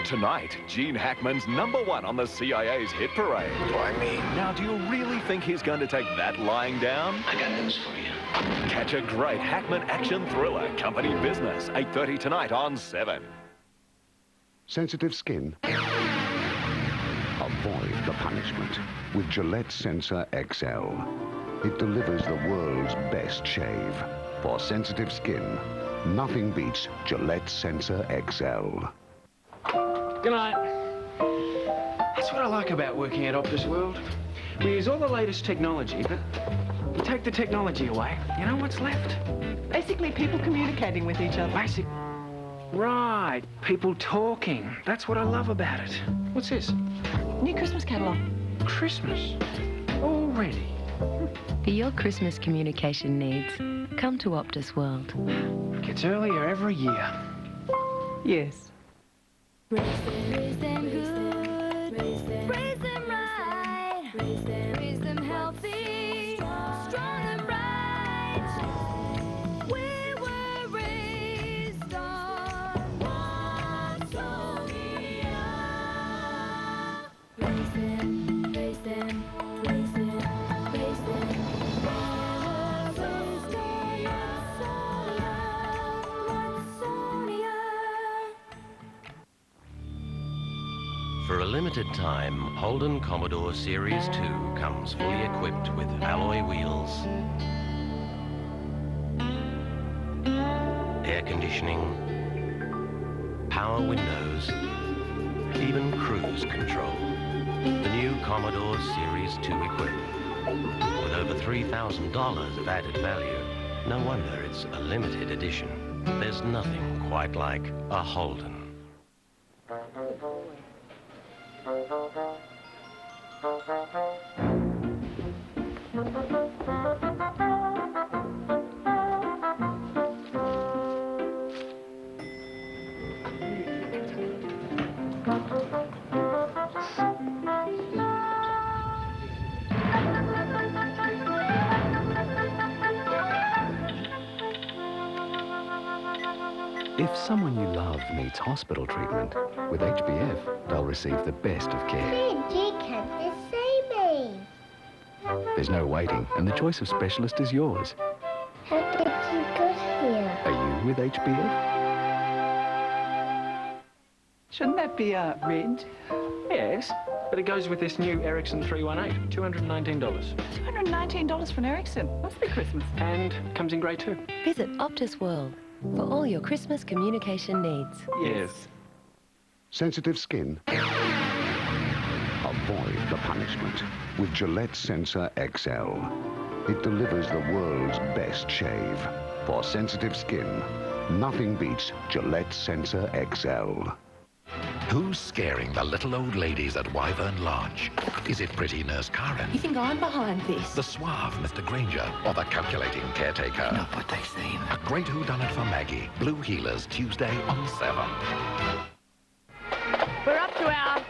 Tonight, Gene Hackman's #1 on the CIA's hit parade. Why me? Now, do you really think he's going to take that lying down? I got news for you. Catch a great Hackman action thriller, Company Business, 8:30 tonight on 7. Sensitive skin? Avoid the punishment with Gillette Sensor XL. It delivers the world's best shave. For sensitive skin, nothing beats Gillette Sensor XL. Good night. That's what I like about working at Optus World. We use all the latest technology, but you take the technology away, you know what's left? Basically, people communicating with each other. Right, people talking. That's what I love about it. What's this? New Christmas catalogue. Christmas? Already? For your Christmas communication needs, come to Optus World. Gets earlier every year. Yes. Raise them good, raise them right, raise them healthy, strong and bright. We were raised on Watsonia. Raise them, raise them, raise them, raise them. Raised on Watsonia. For a limited time, Holden Commodore Series 2 comes fully equipped with alloy wheels, air conditioning, power windows, even cruise control. The new Commodore Series 2 equipment. With over $3,000 of added value, no wonder it's a limited edition. There's nothing quite like a Holden. If someone you love needs hospital treatment, with HBF, they'll receive the best of care. You can't see me. There's no waiting, and the choice of specialist is yours. How did you get here? Are you with HBF? Shouldn't that be red? Yes, but it goes with this new Ericsson 318, $219. $219 for an Ericsson. Must be Christmas. And comes in grey too. Visit Optus World for all your Christmas communication needs. Yes. Sensitive skin? Avoid the punishment with Gillette Sensor XL. It delivers the world's best shave. For sensitive skin, nothing beats Gillette Sensor XL. Who's scaring the little old ladies at Wyvern Lodge? Is it pretty Nurse Karen? You think I'm behind this? The suave Mr. Granger? Or the calculating caretaker? Not what they seem. A great whodunit for Maggie. Blue Heelers, Tuesday on 7. We're up to our